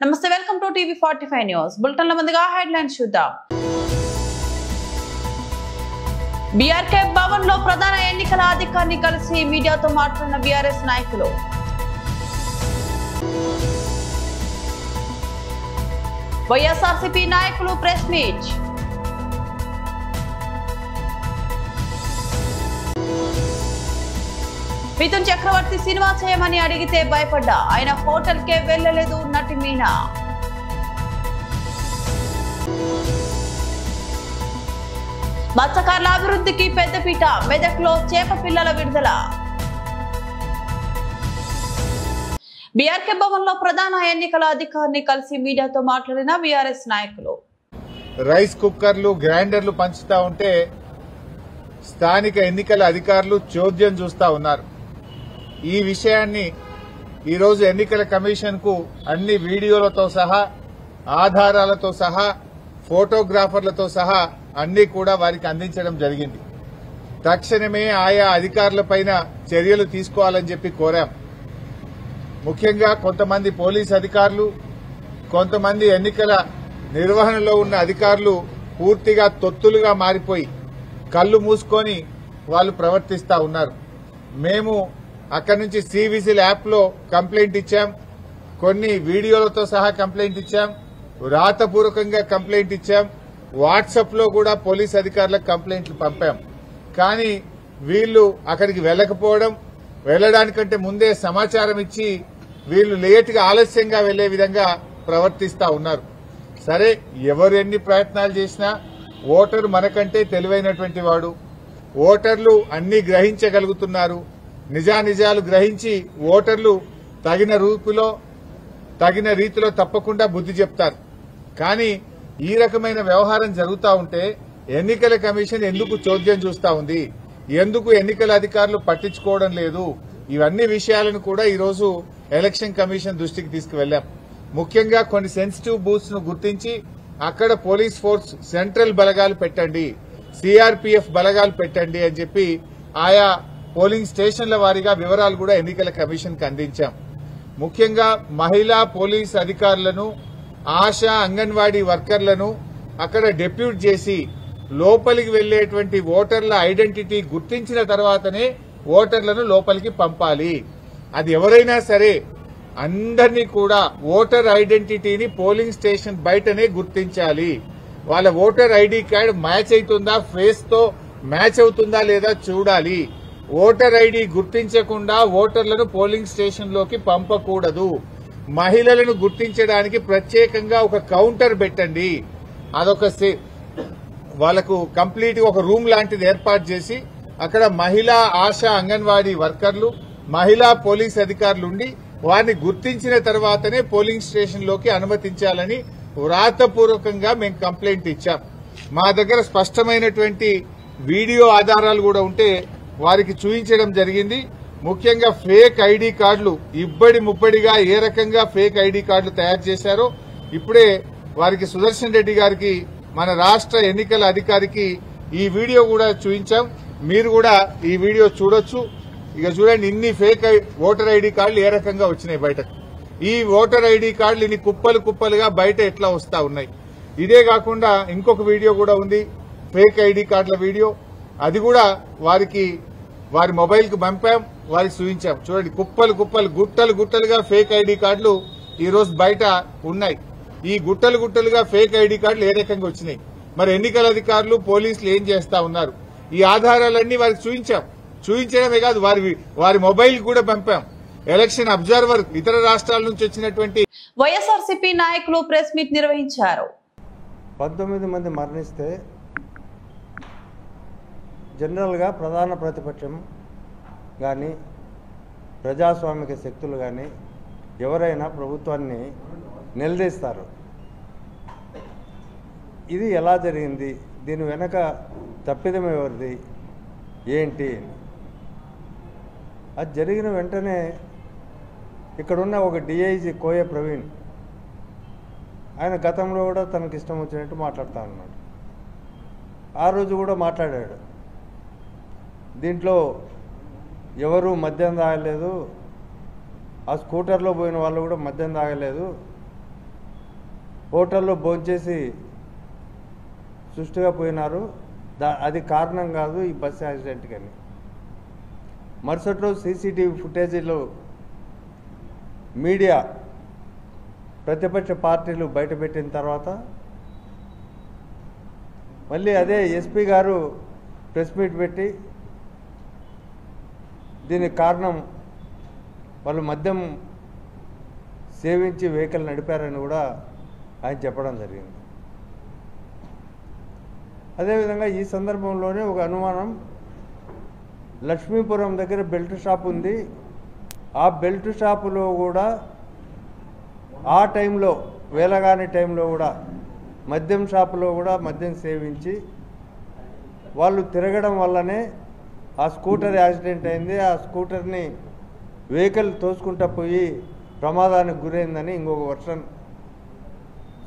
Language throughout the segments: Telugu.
నమస్తే, welcome to TV 45 news bulletin లో ముందుగా హెడ్లైన్స్ చూద్దాం. బీఆర్కే భవన్ లో ప్రధాన ఎన్నికల అధికారిని కలిసి మీడియాతో మాట్లాడిన బీఆర్ఎస్ నాయకులు. వైఎస్ఆర్సీపీ నాయకులు ప్రెస్ మీట్. మిథున్ చక్రవర్తి సినిమా చేయమని అడిగితే భయపడ్డా, ఆయన హోటల్ కే వెళ్లలేదు నటి మీనా. మత్స్యకారుల అభివృద్ధికి పెద్దపీట, మెదక్లో చేప పిల్లల విడుదల. బీఆర్కే భవన్ లో ప్రధాన ఎన్నికల అధికారిని కలిసి మీడియాతో మాట్లాడిన బీఆర్ఎస్ నాయకులు. రైస్ కుక్కర్లు, గ్రైండర్లు పంచుతా ఉంటే స్థానిక ఎన్నికల అధికారులు చోద్యం చూస్తా ఉన్నారు. ఈ విషయాన్ని ఈరోజు ఎన్నికల కమిషన్ కు అన్ని వీడియోలతో సహా, ఆధారాలతో సహా, ఫోటోగ్రాఫర్లతో సహా అన్ని కూడా వారికి అందించడం జరిగింది. తక్షణమే ఆయా అధికారులపైన చర్యలు తీసుకోవాలని చెప్పి కోరాం. ముఖ్యంగా కొంతమంది పోలీస్ అధికారులు, కొంతమంది ఎన్నికల నిర్వహణలో ఉన్న అధికారులు పూర్తిగా తొత్తులుగా మారిపోయి కళ్లు మూసుకొని వాళ్ళు ప్రవర్తిస్తా ఉన్నారు. మేము అక్కడి నుంచి సి విజిల్ యాప్ లో కంప్లైంట్ ఇచ్చాం, కొన్ని వీడియోలతో సహా కంప్లైంట్ ఇచ్చాం, రాతపూర్వకంగా కంప్లైంట్ ఇచ్చాం, వాట్సాప్ లో కూడా పోలీస్ అధికారులకు కంప్లైంట్లు పంపాం. కానీ వీళ్లు అక్కడికి వెళ్లకపోవడం, వెళ్లడానికంటే ముందే సమాచారం ఇచ్చి వీళ్లు లేటుగా ఆలస్యంగా వెళ్లే విధంగా ప్రవర్తిస్తా ఉన్నారు. సరే, ఎవరు ఎన్ని ప్రయత్నాలు చేసినా ఓటరు మనకంటే తెలివైనటువంటి వాడు. ఓటర్లు అన్ని గ్రహించగలుగుతున్నారు. నిజానిజాలు గ్రహించి ఓటర్లు తగిన రీతిలో తప్పకుండా బుద్ధి చెప్తారు. కానీ ఈ రకమైన వ్యవహారం జరుగుతూ ఉంటే ఎన్నికల కమిషన్ ఎందుకు చోద్యం చూస్తా ఉంది, ఎందుకు ఎన్నికల అధికారులు పట్టించుకోవడం లేదు, ఇవన్నీ విషయాలను కూడా ఈరోజు ఎలక్షన్ కమిషన్ దృష్టికి తీసుకువెళ్లాం. ముఖ్యంగా కొన్ని సెన్సిటివ్ బూత్స్ ను గుర్తించి అక్కడ పోలీస్ ఫోర్స్ సెంట్రల్ బలగాలు పెట్టండి, సిఆర్పీఎఫ్ బలగాలు పెట్టండి అని చెప్పి ఆయా పోలింగ్ స్టేషన్ల వారీగా వివరాలు కూడా ఎన్నికల కమిషన్ కు అందించాం. ముఖ్యంగా మహిళా పోలీస్ అధికారులను, ఆశా అంగన్వాడీ వర్కర్లను అక్కడ డెప్యూట్ చేసి లోపలికి వెళ్లేటువంటి ఓటర్ల ఐడెంటిటీ గుర్తించిన తర్వాతనే ఓటర్లను లోపలికి పంపాలి. అది ఎవరైనా సరే అందరినీ కూడా ఓటర్ ఐడెంటిటీని పోలింగ్ స్టేషన్ బయటనే గుర్తించాలి. వాళ్ళ ఓటర్ ఐడి కార్డు మ్యాచ్ అవుతుందా, ఫేస్ తో మ్యాచ్ అవుతుందా లేదా చూడాలి. ఓటర్ ఐడి గుర్తించకుండా ఓటర్లను పోలింగ్ స్టేషన్ లోకి పంపకూడదు. మహిళలను గుర్తించడానికి ప్రత్యేకంగా ఒక కౌంటర్ పెట్టండి. అదొక వాళ్లకు కంప్లీట్ ఒక రూమ్ లాంటిది ఏర్పాటు చేసి అక్కడ మహిళా ఆశా అంగన్వాడీ వర్కర్లు, మహిళా పోలీస్ అధికారులుండి వారిని గుర్తించిన తర్వాతనే పోలింగ్ స్టేషన్ లోకి అనుమతించాలని వ్రాతపూర్వకంగా మేము కంప్లైంట్ ఇచ్చాం. మా దగ్గర స్పష్టమైనటువంటి వీడియో ఆధారాలు కూడా ఉంటే వారికి చూపించడం జరిగింది. ముఖ్యంగా ఫేక్ ఐడి కార్డులు ఇబ్బడి ముబ్బడిగా ఏ రకంగా ఫేక్ ఐడి కార్డులు తయారు చేశారో ఇప్పుడే వారికి సుదర్శన్ రెడ్డి గారికి, మన రాష్ట్ర ఎన్నికల అధికారికి ఈ వీడియో కూడా చూపించాం. మీరు కూడా ఈ వీడియో చూడొచ్చు. ఇక చూడండి, ఇన్ని ఫేక్ ఓటర్ ఐడి కార్డులు ఏ రకంగా వచ్చినాయి బయటకు. ఈ ఓటర్ ఐడి కార్డులు ఇన్ని కుప్పలు కుప్పలుగా బయట ఎట్లా వస్తా ఉన్నాయి. ఇదే కాకుండా ఇంకొక వీడియో కూడా ఉంది, ఫేక్ ఐడి కార్డుల వీడియో. అది కూడా వారి మొబైల్ కు పంపాం, వారికి చూపించాం. చూడండి, కుప్పలు కుప్పలు, గుట్టలు గుట్టలుగా ఫేక్ ఐడి కార్డులు ఈ రోజు బయట ఉన్నాయి. ఈ గుట్టలు గుట్టలుగా ఫేక్ ఐడి కార్డులు ఏ రకంగా వచ్చినాయి, మరి ఎన్నికల అధికారులు, పోలీసులు ఏం చేస్తా ఉన్నారు, ఈ ఆధారాలన్నీ వారికి చూపించాం. చూపించడమే కాదు, వారి మొబైల్ కూడా పంపాం. ఎలక్షన్ అబ్జర్వర్ ఇతర రాష్ట్రాల నుంచి వచ్చినటువంటి వైఎస్ఆర్సీపీ నాయకులు ప్రెస్ మీట్ నిర్వహించారు. 19 మంది మరణిస్తే జనరల్గా ప్రధాన ప్రతిపక్షం కానీ ప్రజాస్వామిక శక్తులు కానీ ఎవరైనా ప్రభుత్వాన్ని నిలదీస్తారు. ఇది ఎలా జరిగింది, దీని వెనక తప్పిదం ఎవరిది ఏంటి. అది జరిగిన వెంటనే ఇక్కడున్న ఒక డిఐజీ కోయ ప్రవీణ్, ఆయన గతంలో కూడా తనకి ఇష్టం వచ్చినట్టు మాట్లాడుతూ ఉన్నాడు. ఆ రోజు కూడా మాట్లాడాడు, దీంట్లో ఎవరు మద్యం తాగలేదు, ఆ స్కూటర్లో పోయిన వాళ్ళు కూడా మద్యం తాగలేదు, హోటల్లో భోంచేసి సుష్టుగా పోయినారు. అది కారణం కాదు ఈ బస్సు యాక్సిడెంట్కి అని. మరుసటి రోజు సీసీటీవీ ఫుటేజీలో మీడియా ప్రతిపక్ష పార్టీలు బయటపెట్టిన తర్వాత మళ్ళీ అదే ఎస్పీ గారు ప్రెస్ మీట్ పెట్టి దీనికి కారణం వాళ్ళు మద్యం సేవించి వెహికల్ నడిపారని కూడా ఆయన చెప్పడం జరిగింది. అదేవిధంగా ఈ సందర్భంలోనే ఒక అనుమానం, లక్ష్మీపురం దగ్గర బెల్ట్ షాప్ ఉంది. ఆ బెల్ట్ షాపులో కూడా ఆ టైంలో వేలగాని టైంలో కూడా మద్యం షాపులో కూడా మద్యం సేవించి వాళ్ళు తిరగడం వల్లనే ఆ స్కూటర్ యాక్సిడెంట్ అయింది. ఆ స్కూటర్ని వెహికల్ తోసుకుంటూ పోయి ప్రమాదానికి గురైందని ఇంకొక వర్షన్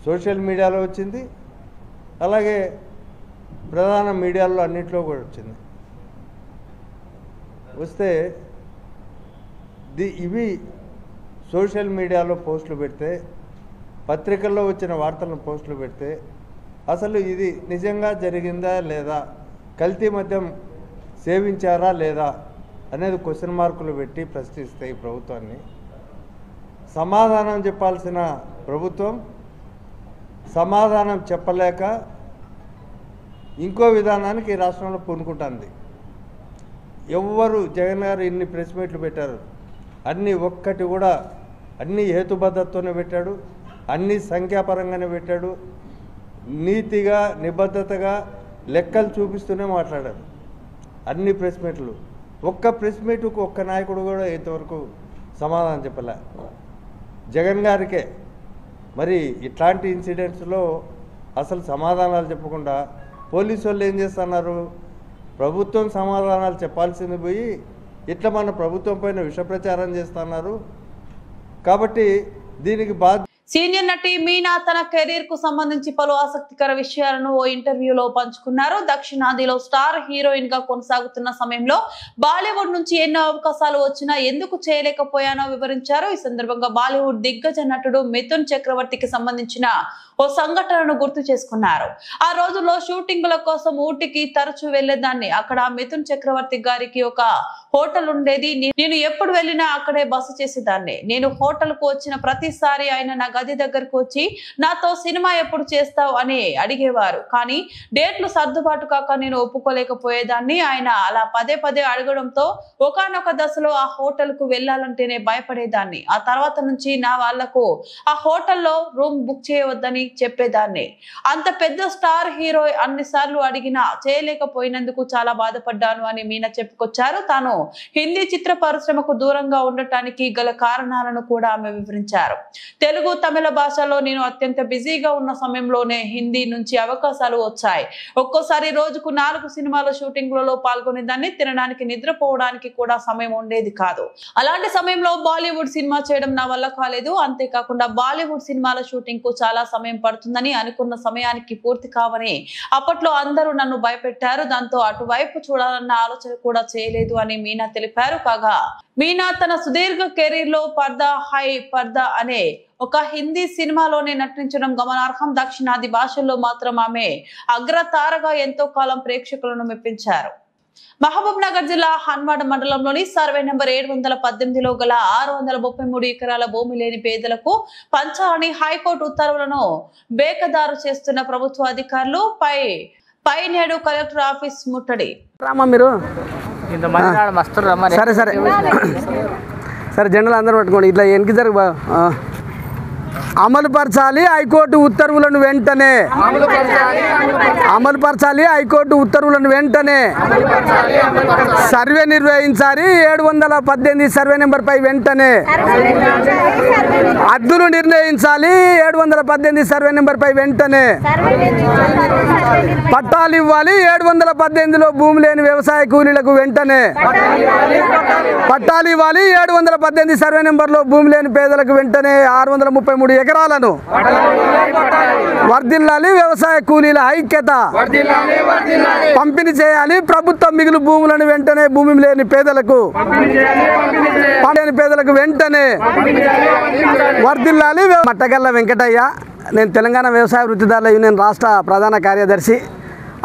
సోషల్ మీడియాలో వచ్చింది, అలాగే ప్రధాన మీడియాలో అన్నింటిలో కూడా వచ్చింది. వస్తే ఇవి సోషల్ మీడియాలో పోస్టులు పెడితే, పత్రికల్లో వచ్చిన వార్తలను పోస్టులు పెడితే అసలు ఇది నిజంగా జరిగిందా లేదా, కల్తీ మద్యం సేవించారా లేదా అనేది క్వశ్చన్ మార్కులు పెట్టి ప్రశ్నిస్తే ఈ ప్రభుత్వాన్ని సమాధానం చెప్పాల్సిన ప్రభుత్వం సమాధానం చెప్పలేక ఇంకో విధానానికి ఈ రాష్ట్రంలో పూనుకుంటుంది. ఎవ్వరు జగన్ గారు ఇన్ని ప్రెస్ మీట్లు పెట్టారు, అన్నీ ఒక్కటి కూడా అన్నీ హేతుబద్ధతతోనే పెట్టాడు, అన్నీ సంఖ్యాపరంగానే పెట్టాడు, నీతిగా నిబద్ధతగా లెక్కలు చూపిస్తూనే మాట్లాడారు అన్ని ప్రెస్ మీట్లు. ఒక్క ప్రెస్ మీటుకు ఒక్క నాయకుడు కూడా ఇంతవరకు సమాధానం చెప్పలే. జగన్ గారికే మరి ఇట్లాంటి ఇన్సిడెంట్స్లో అసలు సమాధానాలు చెప్పకుండా పోలీసు వాళ్ళు ఏం చేస్తున్నారు, ప్రభుత్వం సమాధానాలు చెప్పాల్సింది పోయి ఇట్లా మన ప్రభుత్వం పైన విష ప్రచారం చేస్తున్నారు. కాబట్టి దీనికి సీనియర్ నటి మీనా తన కెరీర్ కు సంబంధించి పలు ఆసక్తికర విషయాలను ఓ ఇంటర్వ్యూలో పంచుకున్నారు. దక్షిణాదిలో స్టార్ హీరోయిన్ గా కొనసాగుతున్న సమయంలో బాలీవుడ్ నుంచి ఎన్నో అవకాశాలు వచ్చినా ఎందుకు చేయలేకపోయానో వివరించారు. ఈ సందర్భంగా బాలీవుడ్ దిగ్గజ నటుడు మిథున్ చక్రవర్తికి సంబంధించిన ఓ సంఘటనను గుర్తు చేసుకున్నారు. ఆ రోజుల్లో షూటింగుల కోసం ఊటీకి తరచూ వెళ్లేదాన్ని. అక్కడ మిథున్ చక్రవర్తి గారికి ఒక హోటల్ ఉండేది. నేను ఎప్పుడు వెళ్ళినా అక్కడే బస చేసేదాన్ని. నేను హోటల్ కు వచ్చిన ప్రతిసారి ఆయన నా గది దగ్గరకు వచ్చి నాతో సినిమా ఎప్పుడు చేస్తావు అని అడిగేవారు. కానీ డేట్లు సర్దుబాటు కాక నేను ఒప్పుకోలేకపోయేదాన్ని. ఆయన అలా పదే పదే అడగడంతో ఒకానొక దశలో ఆ హోటల్ కు వెళ్లాలంటేనే భయపడేదాన్ని. ఆ తర్వాత నుంచి నా వాళ్లకు ఆ హోటల్లో రూమ్ బుక్ చేయవద్దని చెప్పేదాన్ని. అంత పెద్ద స్టార్ హీరో అన్నిసార్లు అడిగినా చేయలేకపోయినందుకు చాలా బాధపడ్డాను అని మీనా చెప్పుకొచ్చారు. తాను హిందీ చిత్ర పరిశ్రమకు దూరంగా ఉండటానికి గల కారణాలను కూడా ఆమె వివరించారు. తెలుగు తమిళ భాషలో నేను అత్యంత బిజీగా ఉన్న సమయంలోనే హిందీ నుంచి అవకాశాలు వచ్చాయి. ఒక్కోసారి రోజుకు 4 సినిమాల షూటింగ్లలో పాల్గొనేదాన్ని. తినడానికి నిద్రపోవడానికి కూడా సమయం ఉండేది కాదు. అలాంటి సమయంలో బాలీవుడ్ సినిమా చేయడం నా వల్ల కాలేదు. అంతేకాకుండా బాలీవుడ్ సినిమాల షూటింగ్ కు చాలా సమయం పడుతుందని, అనుకున్న సమయానికి పూర్తి కావని అప్పట్లో అందరూ నన్ను భయపెట్టారు. దాంతో అటువైపు చూడాలన్న ఆలోచన కూడా చేయలేదు అని మీనా తెలిపారు. కాగా మీనా తన సుదీర్ఘ కెరీర్ లో పర్దా హై పర్దా అనే ఒక హిందీ సినిమాలోనే నటించడం గమనార్హం. దక్షిణాది భాషల్లో మాత్రం ఆమె అగ్రతారగా ఎంతో కాలం ప్రేక్షకులను మెప్పించారు. మహబూబ్ నగర్ జిల్లా హన్వాడ మండలంలోని సర్వే నెంబర్ 718లో గల 633 ఎకరాల భూమి లేని పేదలకు పంచాలని హైకోర్టు ఉత్తర్వులను బేఖదారు చేస్తున్న ప్రభుత్వ అధికారులు పై నేడు కలెక్టర్ ఆఫీస్ ముట్టడి. సరే సరే సరే జెండాలు అందరూ పట్టుకోండి. ఇట్లా వెనక్కి జరుగు. అమలుపరచాలి హైకోర్టు ఉత్తర్వులను వెంటనే. అమలుపరచాలి హైకోర్టు ఉత్తర్వులను వెంటనే. సర్వే నిర్వహించాలి 718 సర్వే నెంబర్ పై వెంటనే. హద్దులు నిర్ణయించాలి 718 సర్వే నెంబర్ పై వెంటనే. పట్టాలు ఇవ్వాలి 718లో భూమి లేని వ్యవసాయ కూలీలకు వెంటనే. పట్టాలు ఇవ్వాలి 718 సర్వే నెంబర్లో భూమి లేని పేదలకు వెంటనే. 633 ఎకరాలను వర్ధిల్లాలి. వ్యవసాయ కూలీల ఐక్యత పంపిణీ చేయాలి. ప్రభుత్వం మిగులు భూములను వెంటనే భూమి లేని పేదలకు వెంటనే వర్ధిల్లాలి. మట్టగల్ల వెంకటయ్య నేను తెలంగాణ వ్యవసాయ వృత్తిదారుల యూనియన్ రాష్ట్ర ప్రధాన కార్యదర్శి.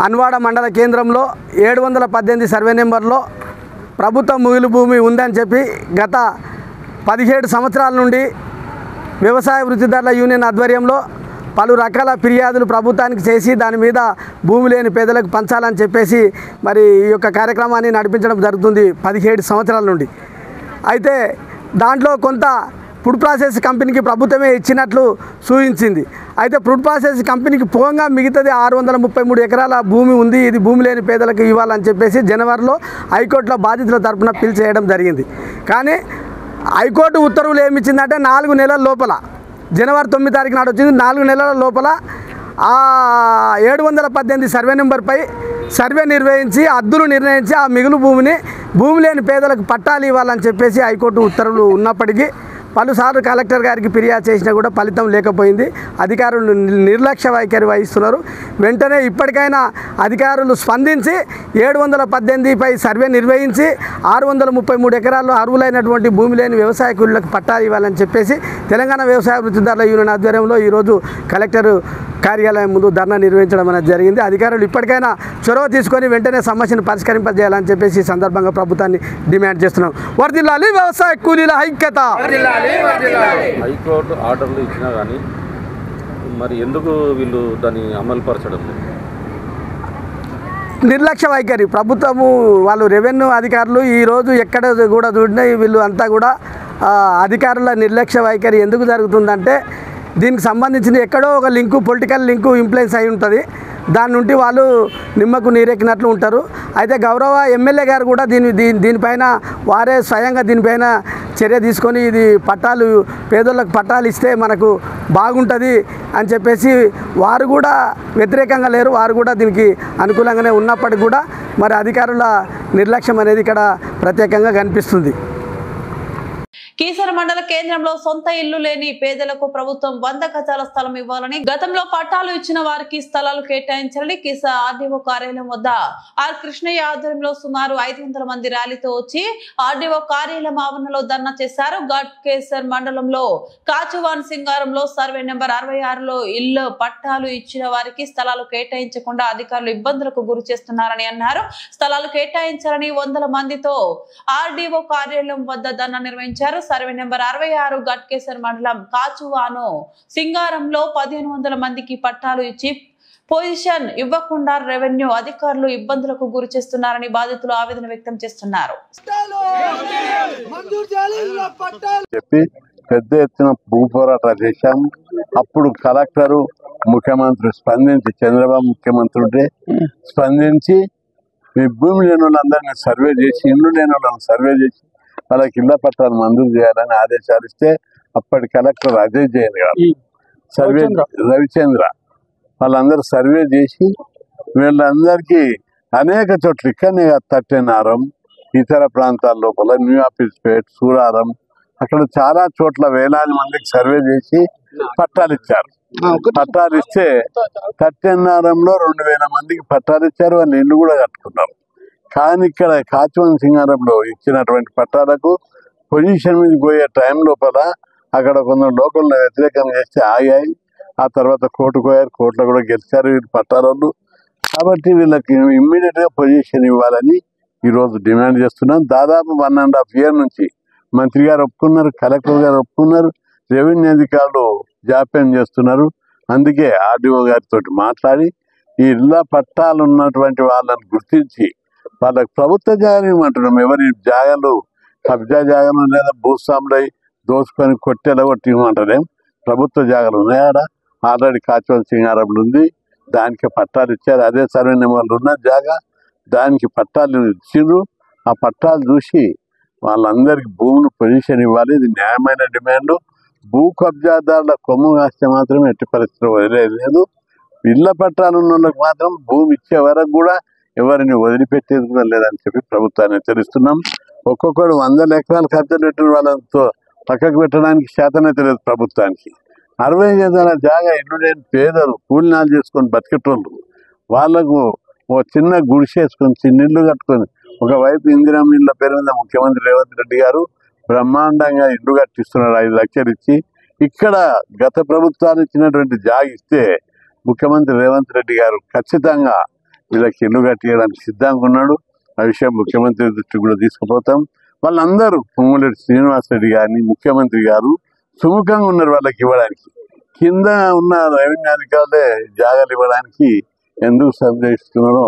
అన్వాడ మండల కేంద్రంలో 718 సర్వే నెంబర్లో ప్రభుత్వ మిగులు భూమి ఉందని చెప్పి గత 17 సంవత్సరాల నుండి వ్యవసాయ వృత్తిదారుల యూనియన్ ఆధ్వర్యంలో పలు రకాల ఫిర్యాదులు ప్రభుత్వానికి చేసి దాని మీద భూమి లేని పేదలకు పంచాలని చెప్పేసి మరి ఈ యొక్క కార్యక్రమాన్ని నడిపించడం జరుగుతుంది 17 సంవత్సరాల నుండి. అయితే దాంట్లో కొంత ఫుడ్ ప్రాసెస్ కంపెనీకి ప్రభుత్వమే ఇచ్చినట్లు సూచించింది. అయితే ఫుడ్ ప్రాసెస్ కంపెనీకి పోగా మిగతాది 633 ఎకరాల భూమి ఉంది, ఇది భూమి లేని పేదలకు ఇవ్వాలని చెప్పేసి జనవరిలో హైకోర్టులో బాధితుల తరఫున పిల్ చేయడం జరిగింది. కానీ హైకోర్టు ఉత్తర్వులు ఏమి ఇచ్చిందంటే 4 నెలల లోపల, జనవరి 9 తారీఖు నాడు వచ్చింది, 4 నెలల లోపల ఆ 718 సర్వే నెంబర్పై సర్వే నిర్వహించి హద్దులు నిర్ణయించి ఆ మిగులు భూమిని భూమి లేని పేదలకు పట్టాలు ఇవ్వాలని చెప్పేసి హైకోర్టు ఉత్తర్వులు ఉన్నప్పటికీ పలుసార్లు కలెక్టర్ గారికి ఫిర్యాదు చేసినా కూడా ఫలితం లేకపోయింది. అధికారులు నిర్లక్ష్య వైఖరి వహిస్తున్నారు. వెంటనే ఇప్పటికైనా అధికారులు స్పందించి 718పై సర్వే నిర్వహించి 633 ఎకరాల్లో అర్హులైనటువంటి భూమి లేని వ్యవసాయ కూలీలకు పట్టాలు ఇవ్వాలని చెప్పేసి తెలంగాణ వ్యవసాయ వృత్తిదారుల యూనియన్ ఆధ్వర్యంలో ఈరోజు కలెక్టర్ కార్యాలయం ముందు ధర్నా నిర్వహించడం అనేది జరిగింది. అధికారులు ఇప్పటికైనా చొరవ తీసుకొని వెంటనే సమస్యను పరిష్కరింపజేయాలని చెప్పేసి ఈ సందర్భంగా ప్రభుత్వాన్ని డిమాండ్ చేస్తున్నాం. వర్ధిల్లాలి వ్యవసాయ కూలీల ఐక్యత. హైకోర్టు ఆర్డర్లు ఇచ్చినా కానీ మరి ఎందుకు వీళ్ళు దాన్ని అమలు పరచడం లేదు? నిర్లక్ష్య వైఖరి ప్రభుత్వము, వాళ్ళు రెవెన్యూ అధికారులు ఈరోజు ఎక్కడ కూడా చూడినా వీళ్ళు అంతా కూడా అధికారుల నిర్లక్ష్య వైఖరి ఎందుకు జరుగుతుందంటే దీనికి సంబంధించిన ఎక్కడో ఒక లింకు, పొలిటికల్ లింకు ఇంప్లెన్స్ అయి ఉంటుంది. దాని నుండి వాళ్ళు నిమ్మకు నీరెక్కినట్లు ఉంటారు. అయితే గౌరవ ఎమ్మెల్యే గారు కూడా దీనిపైన వారే స్వయంగా దీనిపైన చర్య తీసుకొని ఇది పట్టాలు పేదోళ్ళకు పట్టాలు ఇస్తే మనకు బాగుంటుంది అని చెప్పేసి వారు కూడా వ్యతిరేకంగా లేరు. వారు కూడా దీనికి అనుకూలంగానే ఉన్నప్పటికీ కూడా మరి అధికారుల నిర్లక్ష్యం అనేది ఇక్కడ ప్రత్యేకంగా కనిపిస్తుంది. కీసర మండల కేంద్రంలో సొంత ఇల్లు లేని పేదలకు ప్రభుత్వం 100 గజాల స్థలం ఇవ్వాలని, గతంలో పట్టాలు ఇచ్చిన వారికి స్థలాలు కేటాయించాలని కీసర ఆర్డీఓ కార్యాలయం వద్ద ఆర్ కృష్ణయ్య ఆధ్వర్యంలో సుమారు 500 మంది ర్యాలీతో వచ్చి ఆర్డీఓ కార్యాలయం ఆవరణలో ధర్నా చేశారు. కీసర మండలంలో కాచువాన్ సింగారంలో సర్వే నెంబర్ 66లో ఇల్లు పట్టాలు ఇచ్చిన వారికి స్థలాలు కేటాయించకుండా అధికారులు ఇబ్బందులకు గురి చేస్తున్నారని అన్నారు. స్థలాలు కేటాయించాలని 100 మందితో ఆర్డీఓ కార్యాలయం వద్ద ధర్నా నిర్వహించారు. సర్వే నెంబర్ 66 గట్కేసర్ మండలం కాచువాను సింగారంలో 1500 మందికి పట్టాలు ఇచ్చి పొజిషన్ ఇవ్వకుండా రెవెన్యూ అధికారులు ఇబ్బందులకు గురి చేస్తున్నారని బాధితులు ఆవేదన వ్యక్తం చేస్తున్నారు. చెప్పి పెద్ద ఎత్తున భూ పోరాటాలు చేశాం. అప్పుడు కలెక్టరు, ముఖ్యమంత్రి స్పందించి, చంద్రబాబు ముఖ్యమంత్రి ఉంటే స్పందించి మీ భూమి లేని వాళ్ళందరినీ సర్వే చేసి, ఇల్లు లేని వాళ్ళని సర్వే చేసి వాళ్ళకి ఇళ్ల పట్టాలు మంజూరు చేయాలని ఆదేశాలు ఇస్తే అప్పటి కలెక్టర్ అజయ్ జైన్ గారు, సర్వే రవిచంద్ర వాళ్ళందరూ సర్వే చేసి వీళ్ళందరికీ అనేక చోట్ల, ఇక్కడనే తట్టెనారం, ఇతర ప్రాంతాల లోపల న్యూ ఆఫీస్పేట్, సూరారం, అక్కడ చాలా చోట్ల వేలాది మందికి సర్వే చేసి పట్టాలు ఇచ్చారు. పట్టాలు ఇస్తే తట్టెనారంలో 2000 మందికి పట్టాలు ఇచ్చారు. వాళ్ళు ఇల్లు కూడా కట్టుకున్నారు. కానీ ఇక్కడ కాచువన్ సింగారంలో ఇచ్చినటువంటి పట్టాలకు పొజిషన్ మీద పోయే టైం లోపల అక్కడ కొందరు లోకల్ వ్యతిరేకం చేస్తే ఆగాయి. ఆ తర్వాత కోర్టుకు పోయారు, కోర్టులో కూడా గెలిచారు వీళ్ళు పట్టాలు. కాబట్టి వీళ్ళకి ఇమ్మీడియట్ గా పొజిషన్ ఇవ్వాలని ఈరోజు డిమాండ్ చేస్తున్నాం. దాదాపు 1.5 year నుంచి మంత్రి గారు ఒప్పుకున్నారు, కలెక్టర్ గారు ఒప్పుకున్నారు, రెవెన్యూ అధికారులు జాప్యం చేస్తున్నారు. అందుకే ఆర్డీఓ గారితో మాట్లాడి ఈ ఇళ్ల పట్టాలు ఉన్నటువంటి వాళ్ళని గుర్తించి వాళ్ళకి ప్రభుత్వ జాగాలు ఇవ్వమంటున్నాం. ఎవరి జాగాలు కబ్జా జాగాలు లేదా భూస్వాములై దోసుకొని కొట్టేలా కొట్టి ఇవ్వమంటారేం. ప్రభుత్వ జాగాలు ఉన్నాయాడ, ఆల్రెడీ కాచువన్ సింగారంలో ఉంది, దానికి పట్టాలు ఇచ్చారు. అదే సర్వే నెంబర్లు ఉన్న జాగా, దానికి పట్టాలు ఇచ్చిండ్రు. ఆ పట్టాలు చూసి వాళ్ళందరికీ భూములు పొజిషన్ ఇవ్వాలి. ఇది న్యాయమైన డిమాండ్. భూ కబ్జాదారుల కొమ్ము కాస్తే మాత్రం ఎట్టి పరిస్థితులు వదిలేదు. ఇళ్ల పట్టాలు ఉన్న వాళ్ళకి మాత్రం భూమి ఇచ్చే వరకు కూడా ఎవరిని వదిలిపెట్టేది కూడా లేదని చెప్పి ప్రభుత్వాన్ని హెచ్చరిస్తున్నాం. ఒక్కొక్కడు 100 ఎకరాలు కబ్జా పెట్టిన వాళ్ళతో పక్కకు పెట్టడానికి శాతనైతే లేదు ప్రభుత్వానికి. 60 గజాల జాగా ఇల్లు లేని పేదలు, కూలినాలు చేసుకొని బతికేటోళ్ళు, వాళ్లకు ఓ చిన్న గుడిసేసుకొని చిన్నిళ్ళు కట్టుకొని, ఒకవైపు ఇందిరమ్మ ఇళ్ళ పేరు మీద ముఖ్యమంత్రి రేవంత్ రెడ్డి గారు బ్రహ్మాండంగా ఇల్లు కట్టిస్తున్నారు. 5 లక్షలు ఇచ్చి ఇక్కడ గత ప్రభుత్వాలు ఇచ్చినటువంటి జాగా ఇస్తే ముఖ్యమంత్రి రేవంత్ రెడ్డి గారు ఖచ్చితంగా వీళ్ళకి ఇల్లు కట్టియడానికి సిద్ధంగా ఉన్నాడు. ఆ విషయం ముఖ్యమంత్రి దృష్టికి కూడా తీసుకుపోతాం. వాళ్ళందరూ పొంగులేటి శ్రీనివాసరెడ్డి గారిని ముఖ్యమంత్రి గారు సుముఖంగా ఉన్నారు వాళ్ళకి ఇవ్వడానికి. కింద ఉన్న రెవెన్యూ అధికారులే జాగాలు ఇవ్వడానికి ఎందుకు సందేహిస్తున్నారో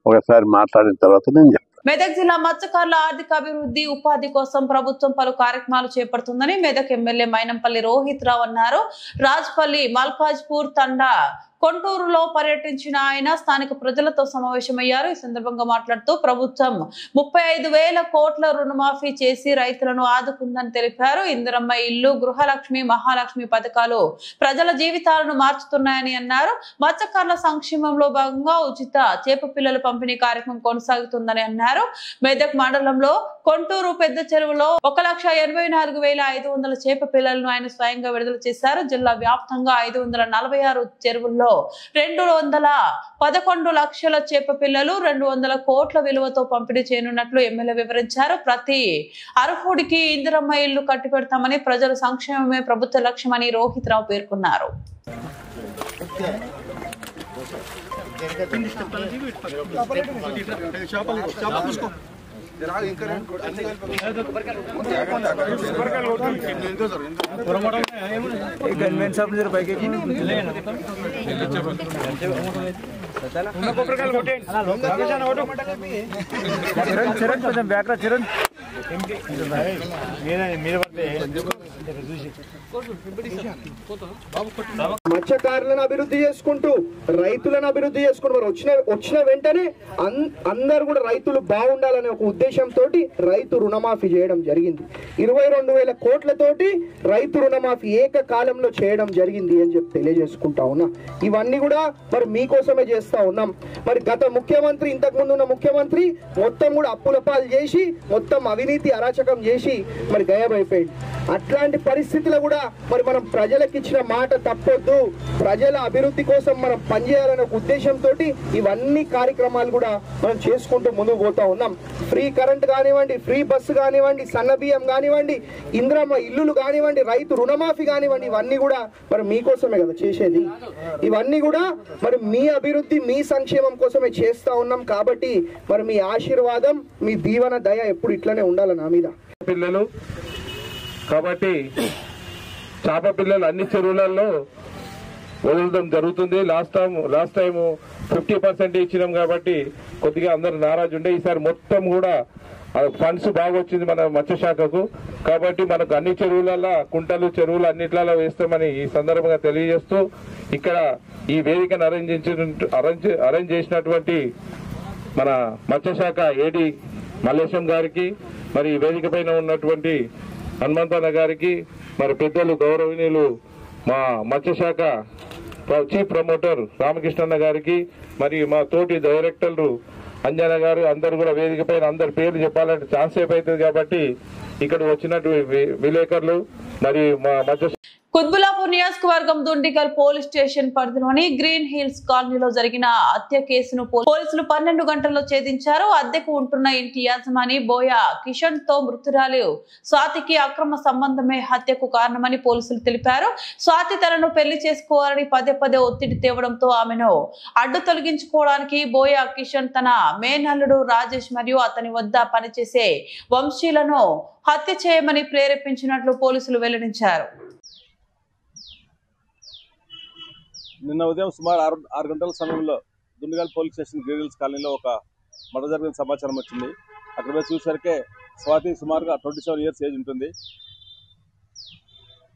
ఒకసారి మాట్లాడిన తర్వాత నేను చెప్తాను. మెదక్ జిల్లా మత్స్యకారుల ఆర్థిక అభివృద్ధి ఉపాధి కోసం ప్రభుత్వం పలు కార్యక్రమాలు చేపడుతుందని మెదక్ ఎమ్మెల్యే మైనంపల్లి రోహిత్ రావు అన్నారు. రాజ్పల్లి మల్కాజ్పూర్ తండా కొంటూరులో పర్యటించిన ఆయన స్థానిక ప్రజలతో సమావేశమయ్యారు. ఈ సందర్భంగా మాట్లాడుతూ ప్రభుత్వం 35,000 కోట్ల రుణమాఫీ చేసి రైతులను ఆదుకుందని తెలిపారు. ఇందిరమ్మ ఇల్లు, గృహలక్ష్మి, మహాలక్ష్మి పథకాలు ప్రజల జీవితాలను మార్చుతున్నాయని అన్నారు. మత్స్యకారుల సంక్షేమంలో భాగంగా ఉచిత చేప పిల్లల పంపిణీ కార్యక్రమం కొనసాగుతుందని అన్నారు. మెదక్ మండలంలో కొంటూరు పెద్ద చెరువులో 1,84,500 చేప పిల్లలను ఆయన స్వయంగా విడుదల చేశారు. జిల్లా వ్యాప్తంగా 546 చెరువుల్లో 211 లక్షల చేప పిల్లలు 200 కోట్ల విలువతో పంపిణీ చేయనున్నట్లు ఎమ్మెల్యే వివరించారు. ప్రతి అర్హుడికి ఇందిరమ్మ ఇల్లు కట్టిపెడతామని, ప్రజల సంక్షేమమే ప్రభుత్వ లక్ష్యమని రోహిత్ రావు పేర్కొన్నారు. మత్స్యకారులను అభివృద్ధి చేసుకుంటూ రైతులను అభివృద్ధి చేసుకుంటూ వచ్చిన వెంటనే అందరూ కూడా రైతులు బాగుండాలనే ఒక ఉద్దేశంతో రైతు రుణమాఫీ చేయడం జరిగింది. 22,000 కోట్లతోటి రైతు రుణమాఫీ ఏకకాలంలో చేయడం జరిగింది అని చెప్పి తెలియజేసుకుంటా ఉన్నా. ఇవన్నీ కూడా మరి మీకోసమే చేస్తా ఉన్నాం. మరి గత ముఖ్యమంత్రి, ఇంతకు ముందు ఉన్న ముఖ్యమంత్రి మొత్తం కూడా అప్పుల పాలు చేసి మొత్తం అవినీతి అరాచకం చేసి మరి గయమైపోయింది. అట్లాంటి పరిస్థితుల్లో కూడా మరి మనం ప్రజలకు ఇచ్చిన మాట తప్పొద్దు, ప్రజల అభివృద్ధి కోసం మనం పనిచేయాలనే ఉద్దేశంతో ఇవన్నీ కార్యక్రమాలు కూడా మనం చేసుకుంటూ ముందుకు పోతా ఉన్నాం. ఫ్రీ కరెంట్ కానివ్వండి, ఫ్రీ బస్సు కానివ్వండి, సన్న బియ్యం కానివ్వండి, ఇందిరమ్మ ఇల్లులు కానివ్వండి, రైతు రుణమాఫీ కానివ్వండి, ఇవన్నీ కూడా మరి మీకోసమే కదా చేసేది. ఇవన్నీ కూడా మరి మీ అభివృద్ధి, మీ సంక్షేమం కోసమే చేస్తా ఉన్నాం. కాబట్టి మరి మీ ఆశీర్వాదం, మీ దీవెన, దయ ఎప్పుడు ఇట్లనే ఉండాలి నా మీద. పిల్లలు కాబట్టి చేప పిల్లలు అన్ని చెరువులలో వదలడం జరుగుతుంది. లాస్ట్ టైం 50% ఇచ్చినాం కాబట్టి కొద్దిగా అందరు నారాజు ఉండే. ఈసారి మొత్తం కూడా ఫండ్స్ బాగా వచ్చింది మన మత్స్యశాఖకు. కాబట్టి మనకు అన్ని చెరువులలో, కుంటలు, చెరువులు అన్నిట్లలో వేస్తామని ఈ సందర్భంగా తెలియజేస్తూ, ఇక్కడ ఈ వేదికను అరేంజ్ చేసినటువంటి మన మత్స్యశాఖ ఏడీ మల్లేశం గారికి, మరి ఈ వేదిక పైన ఉన్నటువంటి హనుమంతన్న గారికి, మరి పెద్దలు గౌరవనీయులు మా మత్స్యశాఖ చీఫ్ ప్రమోటర్ రామకృష్ణన్న గారికి, మరి మా తోటి డైరెక్టర్లు అంజన గారు, అందరు కూడా వేదిక పైన అందరి పేర్లు చెప్పాలంటే ఛాన్స్ సేపు అవుతుంది. కాబట్టి ఇక్కడ వచ్చినట్టు విలేకరులు మరి మా మత్స్య కుత్బుల్లాపూర్ నియోజకవర్గం దుండిగల్ పోలీస్ స్టేషన్ పరిధిలోని గ్రీన్ హిల్స్ కాలనీలో జరిగిన హత్య కేసును పోలీసులు 12 గంటల్లో ఛేదించారు. అద్దెకు ఉంటున్న ఇంటి యజమాని బోయా కిషన్ తో మృతురాలు స్వాతికి అక్రమ సంబంధమే హత్యకు కారణమని పోలీసులు తెలిపారు. స్వాతి తనను పెళ్లి చేసుకోవాలని పదే ఒత్తిడి తేవడంతో ఆమెను అడ్డు తొలగించుకోవడానికి బోయా కిషన్ తన మేనల్లుడు రాజేష్ మరియు అతని వద్ద పనిచేసే వంశీలను హత్య చేయమని ప్రేరేపించినట్లు పోలీసులు వెల్లడించారు. నిన్న ఉదయం సుమారు 6 గంటల సమయంలో Dundigal police station green hills కాలనీలో ఒక మర్డర్ జరిగిన సమాచారం వచ్చింది. అక్కడ పోయి చూసరికే స్వాతి సుమారుగా 27 ఇయర్స్ ఏజ్ ఉంటుంది.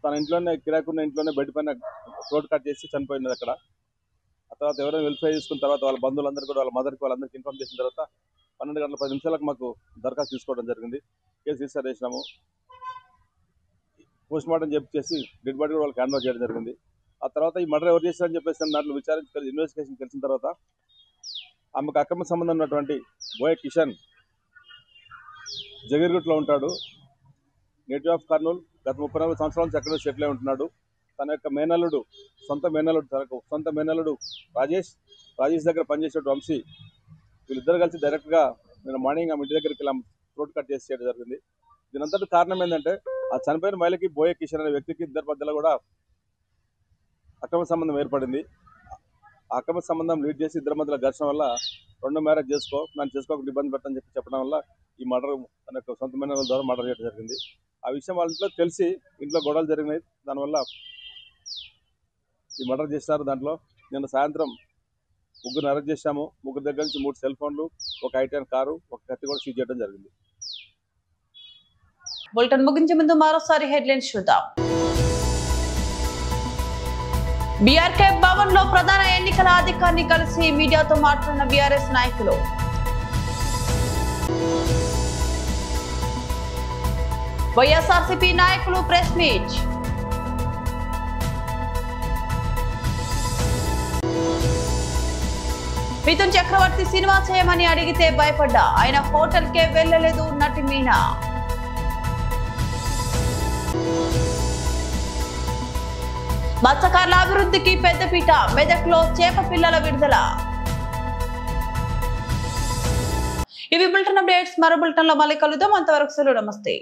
తన ఇంట్లోనే, కిరాకున్న ఇంట్లోనే బెడ్ పైన రోడ్ కట్ చేసి చనిపోయినది అక్కడ. ఆ తర్వాత ఎవరైనా వెరిఫై చేసుకున్న తర్వాత వాళ్ళ బంధువులందరూ కూడా, వాళ్ళ మదర్కి వాళ్ళందరికీ ఇన్ఫార్మ్ చేసిన తర్వాత 12 గంటల 10 నిమిషాలకు మాకు దరఖాస్తు తీసుకోవడం జరిగింది. కేసు రిజిస్టర్ చేసినాము. పోస్ట్ మార్టం చేసి డెడ్ బాడీ కూడా వాళ్ళకి హ్యాండ్ ఓవర్ చేయడం జరిగింది. ఆ తర్వాత ఈ మర్డర్ ఎవరు చేశారని చెప్పేసి దాంట్లో విచారించి ఇన్వెస్టిగేషన్ తెలిసిన తర్వాత ఆమెకు అక్రమ సంబంధం ఉన్నటువంటి బోయ కిషన్ జగీర్గుట్లో ఉంటాడు. Native of Kurnool. గత 34 సంవత్సరాల నుంచి అక్కడే సెటిల్ అయి ఉంటున్నాడు. తన యొక్క మేనల్లుడు, సొంత మేనల్లుడు రాజేష్ దగ్గర పనిచేసేటువంటి వంశీ, వీళ్ళిద్దరు కలిసి డైరెక్ట్గా నేను మార్నింగ్ ఆమె ఇంటి దగ్గరికి ఇలా థ్రోట్ కట్ చేసి చేయడం జరిగింది. దీనంతటి కారణం ఏంటంటే ఆ చనిపోయిన మహిళకి బోయ కిషన్ అనే వ్యక్తికి ఇద్దరి మధ్యలో కూడా అక్రమ సంబంధం ఏర్పడింది. ఆ అక్రమ సంబంధం లీడ్ చేసి ఇద్దరి మధ్యలో ఘర్షణ వల్ల రెండో మ్యారేజ్ చేసుకో, నన్ను చేసుకోకుండా ఇబ్బంది పెట్టని చెప్పడం వల్ల ఈ మర్డర్ తన యొక్క సొంతమైన వాళ్ళ ద్వారా మర్డర్ చేయడం జరిగింది. ఆ విషయం వాళ్ళ ఇంట్లో తెలిసి ఇంట్లో గొడవలు జరిగినాయి. దానివల్ల ఈ మర్డర్ చేసినారు. దాంట్లో నిన్న సాయంత్రం ముగ్గురు అరెస్ట్ చేశాము. ముగ్గురు దగ్గర నుంచి 3 సెల్ ఫోన్లు, ఒక ఐటెన్ కారు, ఒక కత్తి కూడా సీజ్ చేయడం జరిగింది. బులెటిన్ ముగించే ముందు మరోసారి హెడ్లైన్స్ చూద్దాం. బీఆర్కే భవన్ లో ప్రధాన ఎన్నికల అధికారిని కలిసి మీడియాతో మాట్లాడిన బీఆర్ఎస్ నాయకులు. వైఎస్ఆర్సీపీ నాయకులు ప్రెస్ మీట్. మిథున్ చక్రవర్తి సినిమా చేయమని అడిగితే భయపడ్డా, ఆయన హోటల్ కే వెళ్లలేదు నటి మీనా. మత్స్యకారుల అభివృద్ధికి పెద్దపీట, మెదక్లో చేప పిల్లల విడుదల. ఇవి బులెటిన్ అప్డేట్స్. మరో బులెటిన్ లో మళ్ళీ కలుద్దాం. అంతవరకు సెలవు. నమస్తే.